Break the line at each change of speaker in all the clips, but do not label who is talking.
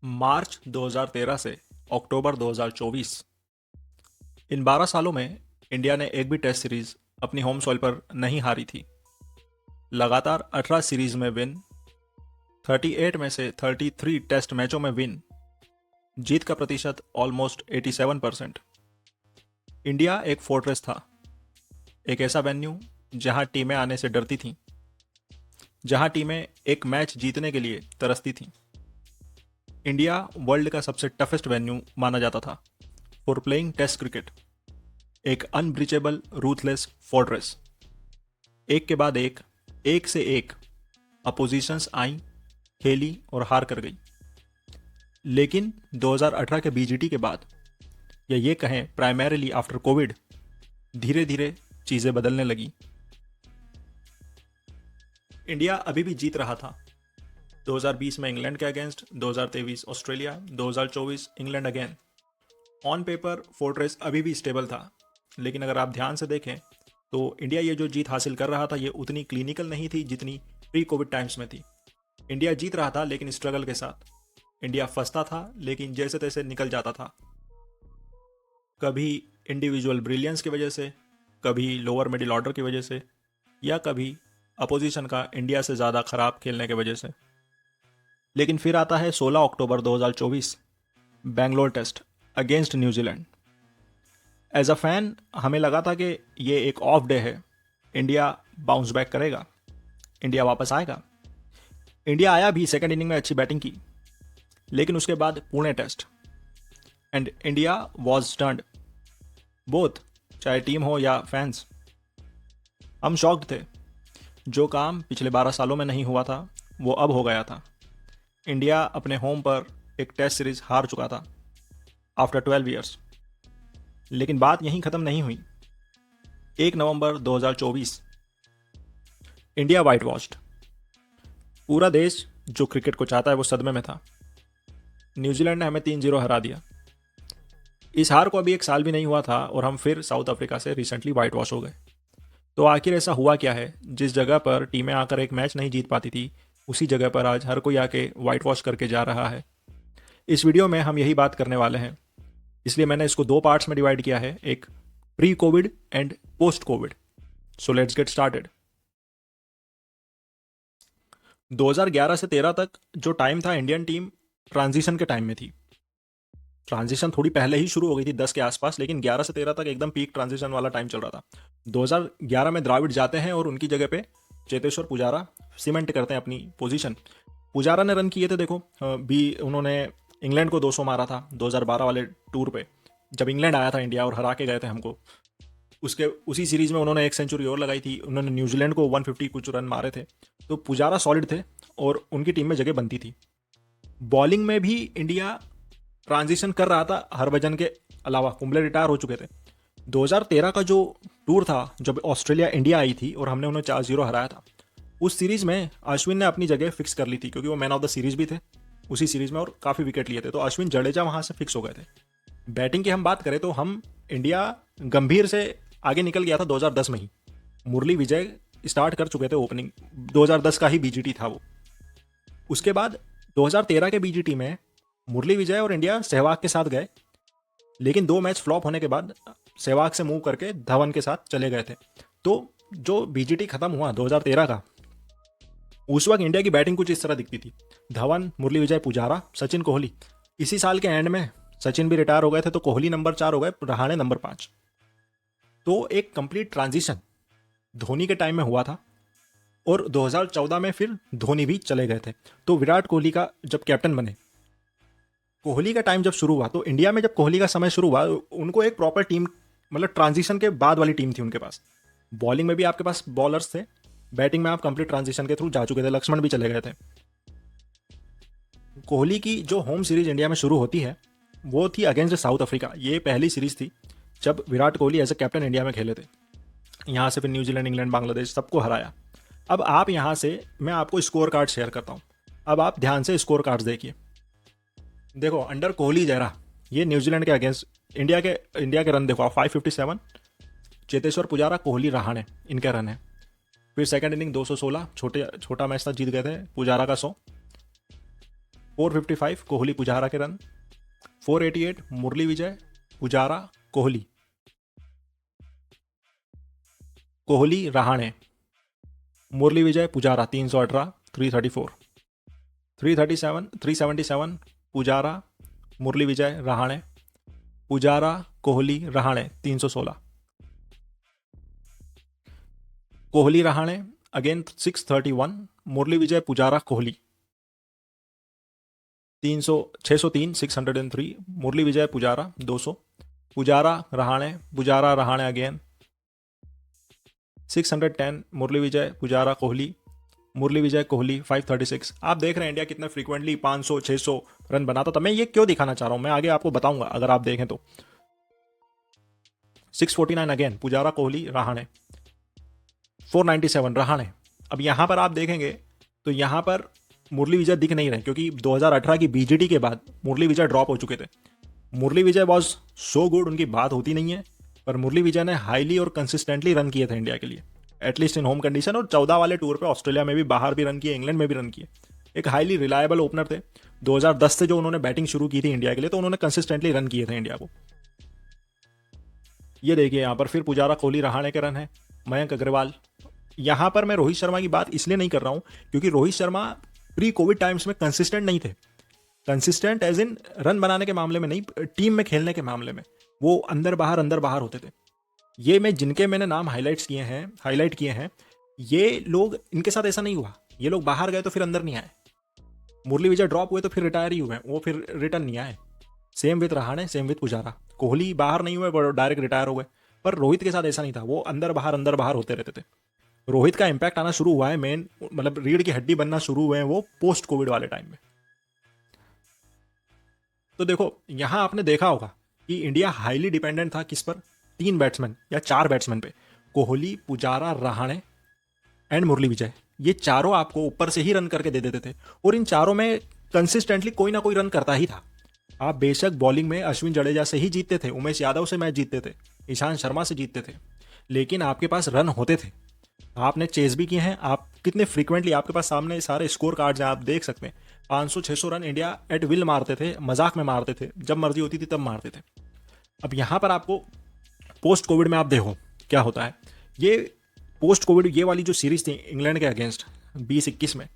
मार्च 2013 से अक्टूबर 2024, इन 12 सालों में इंडिया ने एक भी टेस्ट सीरीज अपनी होम सॉइल पर नहीं हारी थी। लगातार 18 सीरीज में विन, 38 में से 33 टेस्ट मैचों में विन, जीत का प्रतिशत ऑलमोस्ट 87%। इंडिया एक फोर्ट्रेस था, एक ऐसा वेन्यू जहां टीमें आने से डरती थीं, जहां टीमें एक मैच जीतने के लिए तरसती थीं। इंडिया वर्ल्ड का सबसे टफेस्ट वेन्यू माना जाता था फॉर प्लेइंग टेस्ट क्रिकेट, एक अनब्रीचेबल रूथलेस फोर्ट्रेस। एक के बाद एक से एक अपोजिशंस आई, खेली और हार कर गई। लेकिन 2018 के बीजीटी के बाद, या ये कहें प्राइमरीली आफ्टर कोविड, धीरे धीरे चीजें बदलने लगी। इंडिया अभी भी जीत रहा था। 2020 में इंग्लैंड के against, 2023 Australia, 2024 England again. On paper fortress अभी भी स्टेबल था, लेकिन अगर आप ध्यान से देखें तो इंडिया ये जो जीत हासिल कर रहा था ये उतनी क्लिनिकल नहीं थी जितनी प्री कोविड टाइम्स में थी। इंडिया जीत रहा था लेकिन स्ट्रगल के साथ। इंडिया फंसता था लेकिन जैसे तैसे निकल जाता था, कभी इंडिविजुअल ब्रिलियंस की वजह से, कभी लोअर मिडिल ऑर्डर की वजह से, या कभी अपोजिशन का इंडिया से ज़्यादा खराब खेलने की वजह से। लेकिन फिर आता है 16 अक्टूबर 2024, Bangalore test against New Zealand. As a fan हमें लगा था कि ये एक ऑफ डे है, इंडिया बाउंस बैक करेगा, इंडिया वापस आएगा। इंडिया आया भी, सेकंड इनिंग में अच्छी बैटिंग की, लेकिन उसके बाद Pune test and India was stunned, both, चाहे टीम हो या फैंस। हम शॉक्ड थे। जो काम पिछले 12 सालों में नहीं हुआ था वो अब हो गया था। इंडिया अपने होम पर एक टेस्ट सीरीज हार चुका था आफ्टर 12 ईयर्स। लेकिन बात यहीं ख़त्म नहीं हुई। 1 नवंबर 2024, इंडिया वाइट वॉश्ड। पूरा देश जो क्रिकेट को चाहता है वो सदमे में था। न्यूजीलैंड ने हमें 3-0 हरा दिया। इस हार को अभी एक साल भी नहीं हुआ था और हम फिर साउथ अफ्रीका से रिसेंटली वाइट वॉश हो गए। तो आखिर ऐसा हुआ क्या है? जिस जगह पर टीमें आकर एक मैच नहीं जीत पाती थी, उसी जगह पर आज हर कोई आके वाइट वॉश करके जा रहा है। इस वीडियो में हम यही बात करने वाले हैं, इसलिए मैंने इसको 2 पार्ट्स में डिवाइड किया है, एक pre Covid and post Covid. So let's get started. 2011 से 13 तक जो टाइम था, इंडियन टीम ट्रांजिशन के टाइम में थी। ट्रांजिशन थोड़ी पहले ही शुरू हो गई थी 10 के आसपास, लेकिन 11 से 13 तक एकदम पीक ट्रांजिशन वाला टाइम चल रहा था। 2011 में द्राविड जाते हैं और उनकी जगह पे चेतेश्वर पुजारा सीमेंट करते हैं अपनी पोजीशन। पुजारा ने रन किए थे, देखो भी उन्होंने इंग्लैंड को 200 मारा था 2012 वाले टूर पे, जब इंग्लैंड आया था इंडिया और हरा के गए थे हमको। उसके उसी सीरीज में उन्होंने एक सेंचुरी और लगाई थी, उन्होंने न्यूजीलैंड को 150 कुछ रन मारे थे। तो पुजारा सॉलिड थे और उनकी टीम में जगह बनती थी। बॉलिंग में भी इंडिया ट्रांजिशन कर रहा था, हरभजन के अलावा कुंबले रिटायर हो चुके थे। 2013 का जो टूर था, जब ऑस्ट्रेलिया इंडिया आई थी और हमने उन्हें 4-0 हराया था, उस सीरीज में अश्विन ने अपनी जगह फिक्स कर ली थी क्योंकि वो मैन ऑफ द सीरीज भी थे उसी सीरीज में और काफ़ी विकेट लिए थे। तो अश्विन जडेजा वहां से फिक्स हो गए थे। बैटिंग की हम बात करें तो हम इंडिया गंभीर से आगे निकल गया था 2010 में ही। मुरली विजय स्टार्ट कर चुके थे ओपनिंग, 2010 का ही बीजीटी था वो। उसके बाद 2013 के बीजीटी में मुरली विजय और इंडिया सहवाग के साथ गए, लेकिन 2 मैच फ्लॉप होने के बाद सहवाग से मूव करके धवन के साथ चले गए थे। तो जो बीजीटी खत्म हुआ 2013 का, उस वक्त इंडिया की बैटिंग कुछ इस तरह दिखती थी: धवन, मुरली विजय, पुजारा, सचिन, कोहली। इसी साल के एंड में सचिन भी रिटायर हो गए थे, तो कोहली नंबर 4 हो गए, रहाणे नंबर 5। तो एक कंप्लीट ट्रांजिशन धोनी के टाइम में हुआ था और 2014 में फिर धोनी भी चले गए थे। तो विराट कोहली का जब कैप्टन बने, कोहली का टाइम जब शुरू हुआ, तो इंडिया में जब कोहली का समय शुरू हुआ, उनको एक प्रॉपर टीम, मतलब ट्रांजिशन के बाद वाली टीम थी उनके पास। बॉलिंग में भी आपके पास बॉलर्स थे, बैटिंग में आप कंप्लीट ट्रांजिशन के थ्रू जा चुके थे, लक्ष्मण भी चले गए थे। कोहली की जो होम सीरीज इंडिया में शुरू होती है वो थी अगेंस्ट साउथ अफ्रीका। ये पहली सीरीज थी जब Virat Kohli as a captain India में खेले थे। यहाँ से फिर न्यूजीलैंड, इंग्लैंड, बांग्लादेश सबको हराया। अब आप यहाँ से, मैं आपको स्कोर कार्ड शेयर करता हूँ, अब आप ध्यान से स्कोर कार्ड देखिए। देखो, अंडर कोहली जरा, ये न्यूजीलैंड के अगेंस्ट इंडिया के रन देखो, 557। चेतेश्वर पुजारा, कोहली, रहाणे, इनके रन है। फिर सेकंड इनिंग 216, छोटा मैच था, जीत गए थे, पुजारा का 100। 455 कोहली पुजारा के run, 488 Murali Vijay Pujara Kohli, Kohli Rahane, Murali Vijay Pujara 318, 334, 377 Pujara Murali Vijay Rahane, Pujara Kohli Rahane 316, Kohli Rahane again 631, Murali Vijay Pujara Kohli 603 603, Murali Vijay Pujara 200, Pujara Rahane again 610, Murali Vijay Pujara Kohli, Murali Vijay Kohli 536। आप देख रहे हैं इंडिया कितने फ्रीक्वेंटली 500 600 रन बनाता था। मैं ये क्यों दिखाना चाह रहा हूं, मैं आगे आपको बताऊंगा अगर आप देखें तो। 649 अगेन पुजारा कोहली रहाणे, 497 रहाणे। अब यहां पर आप देखेंगे तो यहां पर मुरली विजय दिख नहीं रहे, क्योंकि 2018 की बीजीटी के बाद मुरली विजय ड्रॉप हो चुके थे। Murali Vijay was so good, उनकी बात होती नहीं है, पर मुरली विजय ने हाईली और कंसिस्टेंटली रन किए थे इंडिया के लिए, एटलीस्ट इन होम कंडीशन, और 14 वाले टूर पे ऑस्ट्रेलिया में भी, बाहर भी रन किए, इंग्लैंड में भी रन किए। एक हाईली रिलायबल ओपनर थे। 2010 से जो उन्होंने बैटिंग शुरू की थी इंडिया के लिए, तो उन्होंने कंसिस्टेंटली रन किए थे इंडिया को। ये देखिए यहां पर फिर पुजारा कोहली रहाणे के रन है, मयंक अग्रवाल। यहां पर मैं रोहित शर्मा की बात इसलिए नहीं कर रहा हूं क्योंकि Rohit Sharma pre Covid times में कंसिस्टेंट नहीं थे। कंसिस्टेंट एज इन रन बनाने के मामले में नहीं, टीम में खेलने के मामले में वो अंदर बाहर होते थे। ये मैंने नाम हाईलाइट किए हैं, ये लोग, इनके साथ ऐसा नहीं हुआ। ये लोग बाहर गए तो फिर अंदर नहीं आए। मुरली विजय ड्रॉप हुए तो फिर रिटायर ही हुए, वो फिर रिटर्न नहीं आए। Same with Rahane, same with Pujara. Kohli बाहर नहीं हुए, डायरेक्ट रिटायर हो गए। पर रोहित के साथ ऐसा नहीं था, वो अंदर बाहर होते रहते थे। रोहित का इंपैक्ट आना शुरू हुआ है, मेन मतलब रीढ़ की हड्डी बनना शुरू हुए हैं वो पोस्ट कोविड वाले टाइम में। तो देखो यहां आपने देखा होगा कि इंडिया हाईली डिपेंडेंट था किस पर, 3 बैट्समैन या 4 बैट्समैन पे, कोहली पुजारा रहाणे एंड मुरली विजय। ये चारों आपको ऊपर से ही रन करके दे देते थे, और इन चारों में कंसिस्टेंटली कोई ना कोई रन करता ही था। आप बेशक बॉलिंग में अश्विन जडेजा से ही जीतते थे, उमेश यादव से मैच जीतते थे, ईशांत शर्मा से जीतते थे, लेकिन आपके पास रन होते थे। आपने चेस भी किए हैं, आप कितने फ्रीक्वेंटली, आपके पास सामने सारे स्कोर कार्ड्स हैं, आप देख सकते हैं। 500-600 रन इंडिया एट विल मारते थे, मजाक में मारते थे, जब मर्जी होती थी तब मारते थे। अब यहां पर आपको पोस्ट कोविड में आप देखो क्या होता है। ये पोस्ट कोविड ये वाली जो सीरीज थी इंग्लैंड के अगेंस्ट 2021 में,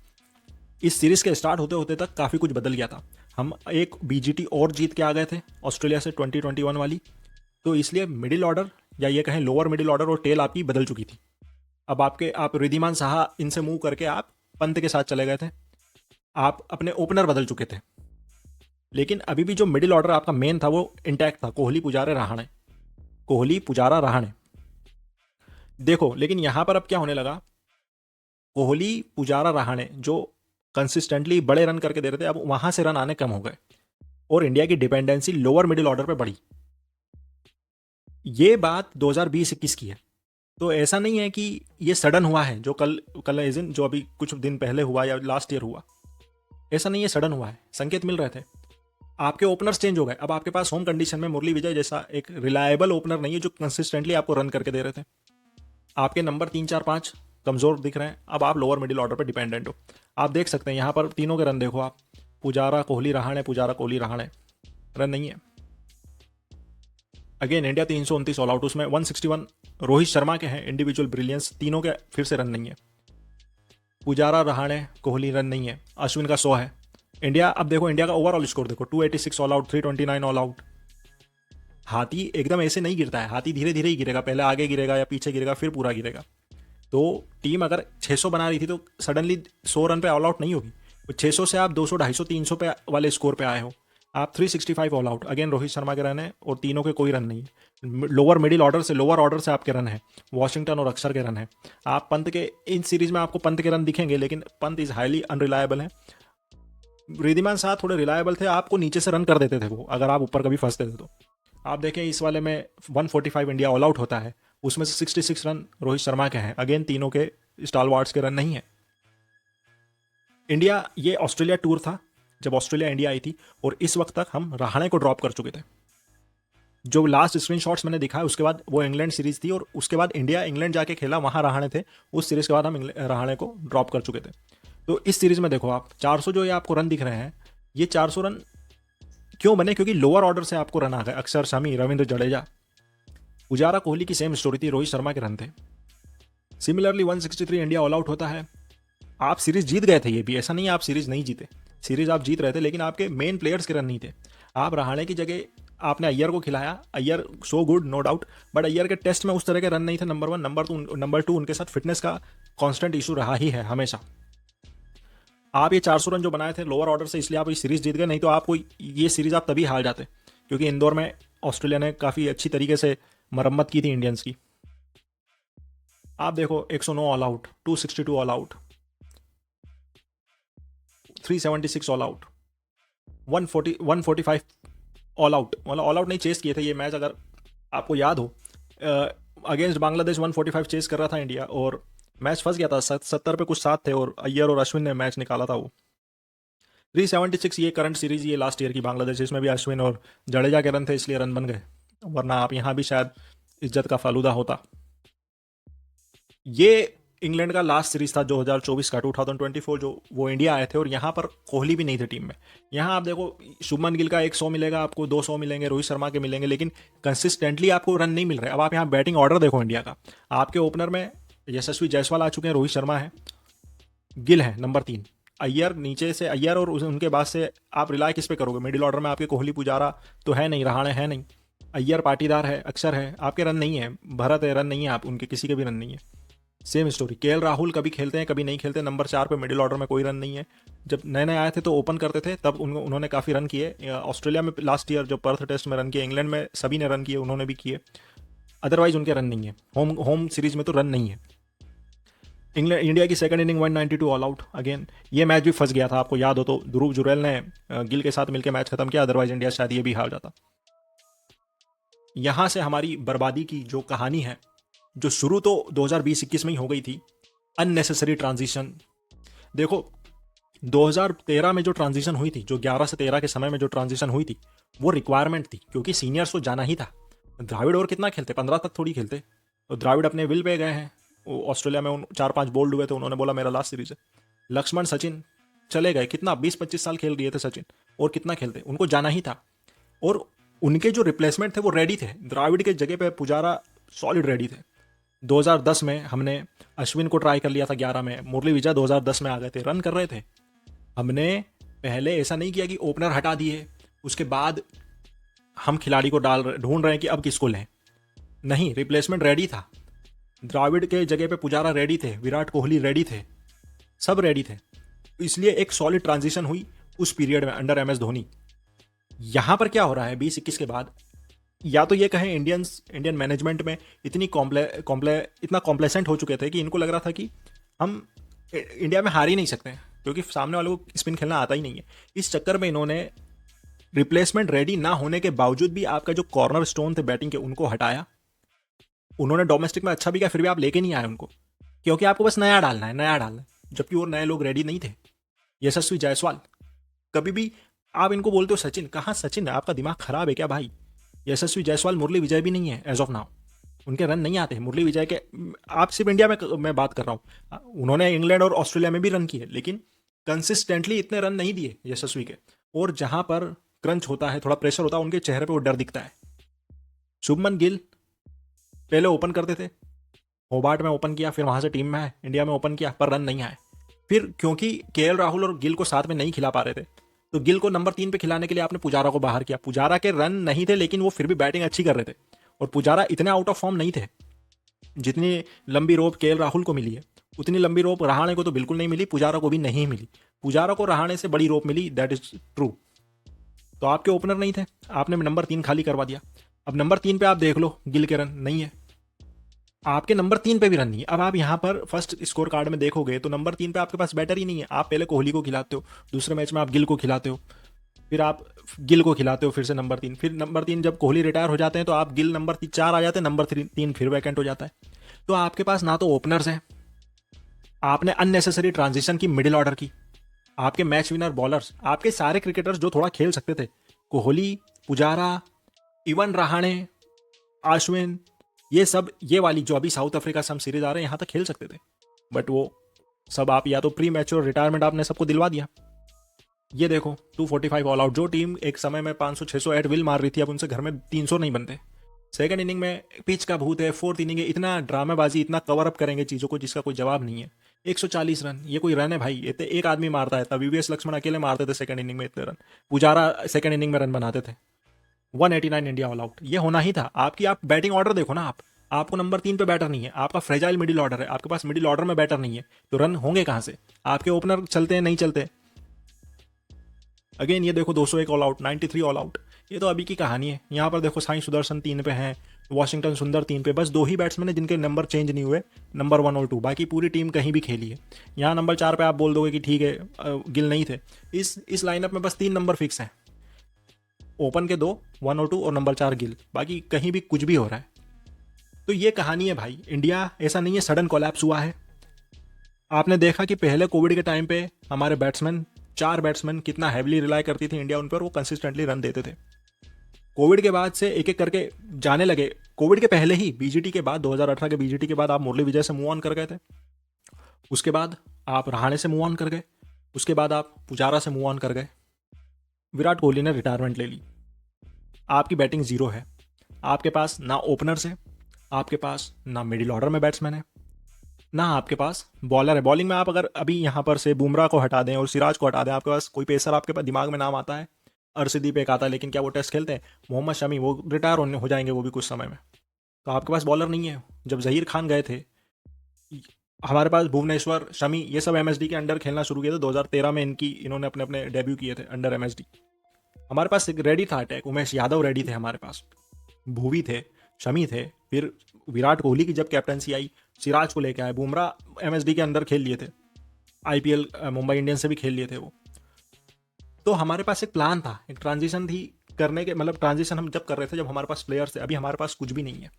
इस सीरीज के स्टार्ट होते होते तक काफ़ी कुछ बदल गया था। हम एक बीजीटी और जीत के आ गए थे ऑस्ट्रेलिया से 2021 वाली, तो इसलिए मिडिल ऑर्डर या ये कहें लोअर मिडिल ऑर्डर और टेल आपकी बदल चुकी थी। अब आप रिद्धिमान साहा इनसे मूव करके आप पंत के साथ चले गए थे, आप अपने ओपनर बदल चुके थे, लेकिन अभी भी जो मिडिल ऑर्डर आपका मेन था वो इंटैक्ट था, कोहली पुजारा रहाणे। देखो लेकिन यहां पर अब क्या होने लगा, कोहली पुजारा रहाणे जो कंसिस्टेंटली बड़े रन करके दे रहे थे, अब वहां से रन आने कम हो गए और इंडिया की डिपेंडेंसी लोअर मिडिल ऑर्डर पे बढ़ी। ये बात 2020-21 की है, तो ऐसा नहीं है कि ये सडन हुआ है, जो कल एजिन जो अभी कुछ दिन पहले हुआ या लास्ट ईयर हुआ, ऐसा नहीं है, सडन हुआ है। संकेत मिल रहे थे, आपके ओपनर्स चेंज हो गए। अब आपके पास होम कंडीशन में मुरली विजय जैसा एक रिलायबल ओपनर नहीं है जो कंसिस्टेंटली आपको रन करके दे रहे थे। आपके नंबर 3 4 5 कमजोर दिख रहे हैं, अब आप लोअर मिडिल ऑर्डर पर डिपेंडेंट हो। आप देख सकते हैं यहाँ पर तीनों के रन देखो आप, पुजारा कोहली रहाणे, रन नहीं है। अगेन इंडिया 329 ऑल आउट, उसमें 161 रोहित शर्मा के हैं इंडिविजुअल ब्रिलियंस, तीनों के फिर से रन नहीं है। पुजारा रहाणे कोहली रन नहीं है, अश्विन का 100 है। इंडिया, अब देखो इंडिया का ओवरऑल स्कोर देखो, 286 ऑल आउट, 329 ऑल आउट। हाथी एकदम ऐसे नहीं गिरता है, हाथी धीरे धीरे ही गिरेगा, पहले आगे गिरेगा या पीछे गिरेगा फिर पूरा गिरेगा। तो टीम अगर 600 बना रही थी तो सडनली 100 रन पे ऑल आउट नहीं होगी। 600 से आप 200 250 300 पे वाले स्कोर पे आए हो, आप 365 all out. Again Rohit Sharma के रन है और तीनों के कोई रन नहीं है। लोअर मिडिल ऑर्डर से, लोअर ऑर्डर से आपके रन है, वॉशिंगटन और अक्षर के रन है। आप पंत के, इन सीरीज में आपको पंत के रन दिखेंगे, लेकिन पंत इज हाईली अनरिलायबल है। रिद्धिमान साह थोड़े रिलायबल थे, आपको नीचे से रन कर देते थे वो, अगर आप ऊपर कभी फंसते थे तो। आप देखें इस वाले में 145 इंडिया ऑल आउट होता है, उसमें से 66 रन रोहित शर्मा के हैं। अगेन तीनों के स्टालवार्ड्स के रन नहीं है। इंडिया, ये ऑस्ट्रेलिया टूर था जब ऑस्ट्रेलिया इंडिया आई थी, और इस वक्त तक हम रहाणे को ड्रॉप कर चुके थे। जो लास्ट स्क्रीनशॉट्स मैंने दिखाया उसके बाद वो इंग्लैंड सीरीज थी, और उसके बाद इंडिया इंग्लैंड जाके खेला, वहां रहाणे थे। उस सीरीज के बाद हम रहाणे को ड्रॉप कर चुके थे। तो इस सीरीज में देखो आप 400 जो ये आपको रन दिख रहे हैं, ये 400 रन क्यों बने? क्योंकि लोअर ऑर्डर से आपको रन आ गए। अक्षर, शमी, रविंद्र जडेजा, पुजारा, कोहली की सेम स्टोरी थी, रोहित शर्मा के रन थे। सिमिलरली 163 इंडिया ऑल आउट होता है। आप सीरीज जीत गए थे, ये भी ऐसा नहीं है आप सीरीज नहीं जीते, सीरीज आप जीत रहे थे, लेकिन आपके मेन प्लेयर्स के रन नहीं थे। आप रहाणे की जगह आपने अय्यर को खिलाया। Iyer so good, no doubt, but Iyer के टेस्ट में उस तरह के रन नहीं थे। नंबर 1, नंबर 2 उनके साथ फिटनेस का कांस्टेंट इशू रहा ही है हमेशा। आप ये 400 रन जो बनाए थे लोअर ऑर्डर से, इसलिए आप ये सीरीज जीत गए, नहीं तो आपको ये सीरीज आप तभी हार जाते, क्योंकि इंदौर में ऑस्ट्रेलिया ने काफ़ी अच्छी तरीके से मरम्मत की थी इंडियंस की। आप देखो 109 all out, 262 all out, 376 all out, 145 all out, मतलब ऑल आउट नहीं चेस किए थे ये मैच। अगर आपको याद हो, अगेंस्ट बांग्लादेश 145 चेस कर रहा था इंडिया और मैच फंस गया था। 70 पे कुछ साथ थे और अय्यर और अश्विन ने मैच निकाला था वो। 376 ये करंट सीरीज, ये लास्ट ईयर की बांग्लादेश, इसमें भी अश्विन और जडेजा के रन थे इसलिए रन बन गए, वरना आप यहाँ भी शायद इज्जत का फालूदा होता। ये इंग्लैंड का लास्ट सीरीज था 2024 का, 2024, जो वो इंडिया आए थे और यहाँ पर कोहली भी नहीं थे टीम में। यहाँ आप देखो शुभमन गिल का 100 मिलेगा आपको, 200 मिलेंगे, रोहित शर्मा के मिलेंगे, लेकिन कंसिस्टेंटली आपको रन नहीं मिल रहे। अब आप यहाँ बैटिंग ऑर्डर देखो इंडिया का, आपके ओपनर में यशस्वी जायसवाल आ चुके हैं, रोहित शर्मा है, गिल है नंबर 3, अय्यर नीचे से, अय्यर और उनके बाद से आप रिलाय किस पे करोगे? मिडिल ऑर्डर में आपके कोहली, पुजारा तो है नहीं, रहाणे है नहीं, अय्यर, पाटीदार है, अक्षर है, आपके रन नहीं है, भरत है, रन नहीं है, आप उनके किसी के भी रन नहीं है। सेम स्टोरी, केएल राहुल कभी खेलते हैं कभी नहीं खेलते, नंबर 4 पे मिडिल ऑर्डर में कोई रन नहीं है। जब नए नए आए थे तो ओपन करते थे, तब उन्होंने काफ़ी रन किए। ऑस्ट्रेलिया में लास्ट ईयर जो पर्थ टेस्ट में रन किए, इंग्लैंड में सभी ने रन किए, उन्होंने भी किए, अदरवाइज उनके रन नहीं है। होम सीरीज में तो रन नहीं है। इंडिया की second inning 192 all out, again ये मैच भी फंस गया था, आपको याद हो तो ध्रुव जुरैल ने गिल के साथ मिलकर मैच खत्म किया, अदरवाइज इंडिया शायद ये भी हार जाता। यहां से हमारी बर्बादी की जो कहानी है, जो शुरू तो 2020-21 में ही हो गई थी, अननेसेसरी ट्रांजिशन। देखो 2013 में जो ट्रांजिशन हुई थी, जो 11 से 13 के समय में जो ट्रांजिशन हुई थी, वो रिक्वायरमेंट थी, क्योंकि सीनियर्स को जाना ही था। द्राविड और कितना खेलते, 15 तक थोड़ी खेलते। तो द्राविड अपने विल पे गए हैं, ऑस्ट्रेलिया में 4-5 बोल्ड हुए थे, उन्होंने बोला मेरा लास्ट सीरीज है। लक्ष्मण, सचिन चले गए, कितना 20-25 साल खेल रहे थे सचिन, और कितना खेलते, उनको जाना ही था। और उनके जो रिप्लेसमेंट थे वो रेडी थे, द्राविड के जगह पे पुजारा सॉलिड रेडी थे। 2010 में हमने अश्विन को ट्राई कर लिया था 11 में, मुरली विजय 2010 में आ गए थे, रन कर रहे थे। हमने पहले ऐसा नहीं किया कि ओपनर हटा दिए उसके बाद हम खिलाड़ी को ढूंढ रहे हैं कि अब किसको लें, नहीं, रिप्लेसमेंट रेडी था। द्राविड के जगह पे पुजारा रेडी थे, विराट कोहली रेडी थे, सब रेडी थे, इसलिए एक सॉलिड ट्रांजिशन हुई उस पीरियड में अंडर एमएस धोनी। यहां पर क्या हो रहा है 20-21 के बाद, या तो ये कहें इंडियन मैनेजमेंट में इतना कॉम्प्लेसेंट हो चुके थे कि इनको लग रहा था कि हम इंडिया में हार ही नहीं सकते, क्योंकि सामने वाले को स्पिन खेलना आता ही नहीं है। इस चक्कर में इन्होंने रिप्लेसमेंट रेडी ना होने के बावजूद भी आपका जो कॉर्नर स्टोन थे बैटिंग के, उनको हटाया। उन्होंने डोमेस्टिक में अच्छा भी किया, फिर भी आप लेके नहीं आए उनको, क्योंकि आपको बस नया डालना है, जबकि वो नए लोग रेडी नहीं थे। यशस्वी जायसवाल, कभी भी आप इनको बोलते हो सचिन, कहाँ सचिन है, आपका दिमाग खराब है क्या भाई? यशस्वी जायसवाल, मुरली विजय भी नहीं है एज ऑफ नाउ, उनके रन नहीं आते मुरली विजय के। आप सिर्फ इंडिया में मैं बात कर रहा हूँ, उन्होंने इंग्लैंड और ऑस्ट्रेलिया में भी रन किए, लेकिन कंसिस्टेंटली इतने रन नहीं दिए यशस्वी के। और जहां पर क्रंच होता है, थोड़ा प्रेशर होता है, उनके चेहरे पे वो डर दिखता है। शुभमन गिल पहले ओपन करते थे, होबार्ट में ओपन किया, फिर वहां से टीम में आए, इंडिया में ओपन किया, पर रन नहीं आए। फिर क्योंकि केएल राहुल और गिल को साथ में नहीं खिला पा रहे थे, तो गिल को नंबर 3 पे खिलाने के लिए आपने पुजारा को बाहर किया। पुजारा के रन नहीं थे, लेकिन वो फिर भी बैटिंग अच्छी कर रहे थे, और पुजारा इतने आउट ऑफ फॉर्म नहीं थे। जितनी लंबी रोप केएल राहुल को मिली है, उतनी लंबी रोप रहाणे को तो बिल्कुल नहीं मिली, पुजारा को भी नहीं मिली। पुजारा को रहाणे से बड़ी रोप मिली, दैट इज ट्रू। तो आपके ओपनर नहीं थे, आपने नंबर 3 खाली करवा दिया। अब नंबर 3 पे आप देख लो, गिल के रन नहीं है, आपके नंबर 3 पे भी रन नहीं है। अब आप यहाँ पर फर्स्ट स्कोर कार्ड में देखोगे तो नंबर 3 पे आपके पास बैटर ही नहीं है। आप पहले कोहली को खिलाते हो, दूसरे मैच में आप गिल को खिलाते हो, फिर आप गिल को खिलाते हो, फिर से नंबर 3, फिर नंबर 3 जब कोहली रिटायर हो जाते हैं तो आप गिल नंबर 4 आ जाते हैं, नंबर 3 फिर वैकेंट हो जाता है। तो आपके पास ना तो ओपनर्स हैं, आपने अननेसेसरी ट्रांजिशन की मिडिल ऑर्डर की, आपके मैच विनर बॉलर्स, आपके सारे क्रिकेटर्स जो थोड़ा खेल सकते थे, कोहली, पुजारा, इवन रहाणे, अश्विन, ये सब, ये वाली जो अभी साउथ अफ्रीका से हम सीरीज आ रहे हैं यहाँ तक खेल सकते थे, बट वो सब आप या तो प्री मैच्योर रिटायरमेंट आपने सबको दिलवा दिया। ये देखो 245 ऑल आउट। जो टीम एक समय में 500-600 एट विल मार रही थी, अब उनसे घर में 300 नहीं बनते। सेकंड इनिंग में पिच का भूत है, फोर्थ इनिंग है, इतना ड्रामेबाजी, इतना कवर अप करेंगे चीज़ों को जिसका कोई जवाब नहीं है। 140 रन, ये कोई रन है भाई? ये तो एक आदमी मारता है। तब वीवीएस लक्ष्मण अकेले मारते थे सेकंड इनिंग में इतने रन। पुजारा सेकंड इनिंग में रन बनाते थे। 189 इंडिया ऑल आउट, ये होना ही था। आपकी आप बैटिंग ऑर्डर देखो ना, आप आपको नंबर 3 पे बैटर नहीं है, आपका फ्रेजाइल मिडिल ऑर्डर है, आपके पास मिडिल ऑर्डर में बैटर नहीं है, तो रन होंगे कहाँ से? आपके ओपनर चलते हैं नहीं चलते? अगेन ये देखो 201 ऑल आउट, 93 ऑल आउट। ये तो अभी की कहानी है। यहाँ पर देखो साई सुदर्शन 3 पे हैं, वॉशिंगटन सुंदर 3 पे। बस 2 ही बैट्समैन हैं जिनके नंबर चेंज नहीं हुए, नंबर 1 और 2। बाकी पूरी टीम कहीं भी खेली है। यहाँ नंबर 4 पे आप बोल दोगे कि ठीक है गिल नहीं थे। इस लाइनअप में बस 3 नंबर फिक्स हैं, ओपन के 2, 1 और 2 और नंबर 4 गिल। बाकी कहीं भी कुछ भी हो रहा है। तो ये कहानी है भाई। इंडिया ऐसा नहीं है सडन कोलैप्स हुआ है। आपने देखा कि पहले कोविड के टाइम पे हमारे बैट्समैन, 4 बैट्समैन कितना हैविली रिलाई करती थी इंडिया उन पर, वो कंसिस्टेंटली रन देते थे। कोविड के बाद से एक एक करके जाने लगे। कोविड के पहले ही बीजीटी के बाद, 2018 के बीजीटी के बाद आप मुरली विजय से मूव ऑन कर गए थे। उसके बाद आप रहाणे से मूव ऑन कर गए। उसके बाद आप पुजारा से मूव ऑन कर गए। विराट कोहली ने रिटायरमेंट ले ली। आपकी बैटिंग जीरो है। आपके पास ना ओपनर्स है, आपके पास ना मिडिल ऑर्डर में बैट्समैन है, ना आपके पास बॉलर है। बॉलिंग में आप अगर अभी यहाँ पर से बुमराह को हटा दें और सिराज को हटा दें, आपके पास कोई पेसर आपके पास दिमाग में नाम आता है? अर्शदीप एक आता है, लेकिन क्या वो टेस्ट खेलते हैं? मोहम्मद शमी वो रिटायर होने हो जाएंगे वो भी कुछ समय में। तो आपके पास बॉलर नहीं है। जब जहीर खान गए थे, हमारे पास भुवनेश्वर, शमी, ये सब एमएसडी के अंडर खेलना शुरू किए थे। 2013 में इन्होंने अपने अपने डेब्यू किए थे अंडर एमएसडी। हमारे पास एक रेडी था अटैक, उमेश यादव रेडी थे हमारे पास, भुवी थे, शमी थे। फिर विराट कोहली की जब कैप्टनसी आई, सिराज को लेके आए, बुमराह एमएसडी के अंदर खेल लिए थे, आईपीएल मुंबई इंडियंस से भी खेल लिए थे वो। तो हमारे पास एक प्लान था, एक ट्रांजिशन थी करने के, मतलब ट्रांजिशन हम जब कर रहे थे जब हमारे पास प्लेयर्स थे। अभी हमारे पास कुछ भी नहीं है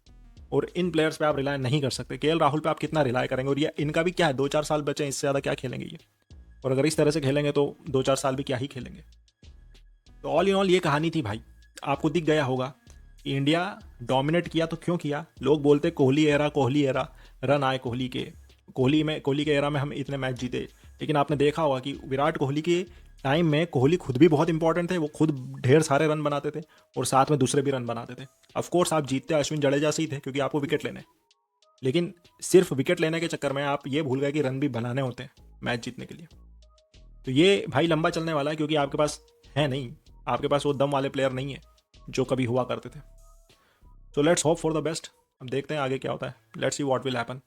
और इन प्लेयर्स पे आप रिलाय नहीं कर सकते। केएल राहुल पे आप कितना रिलाय करेंगे? और ये इनका भी क्या है, 2-4 साल बचे हैं, इससे ज़्यादा क्या खेलेंगे ये? और अगर इस तरह से खेलेंगे तो 2-4 साल भी क्या ही खेलेंगे। तो ऑल इन ऑल ये कहानी थी भाई। आपको दिख गया होगा कि इंडिया डोमिनेट किया तो क्यों किया। लोग बोलते कोहली एरा, रन आए कोहली के, कोहली के एरा में हम इतने मैच जीते। लेकिन आपने देखा होगा कि विराट कोहली के टाइम में कोहली खुद भी बहुत इंपॉर्टेंट थे। वो खुद ढेर सारे रन बनाते थे और साथ में दूसरे भी रन बनाते थे। ऑफकोर्स आप जीतते अश्विन जडेजा से ही थे क्योंकि आपको विकेट लेने, लेकिन सिर्फ विकेट लेने के चक्कर में आप ये भूल गए कि रन भी बनाने होते हैं मैच जीतने के लिए। तो ये भाई लंबा चलने वाला है क्योंकि आपके पास है नहीं, आपके पास वो दम वाले प्लेयर नहीं है जो कभी हुआ करते थे। So let's hope for the best. अब देखते हैं आगे क्या होता है। Let's see what will happen.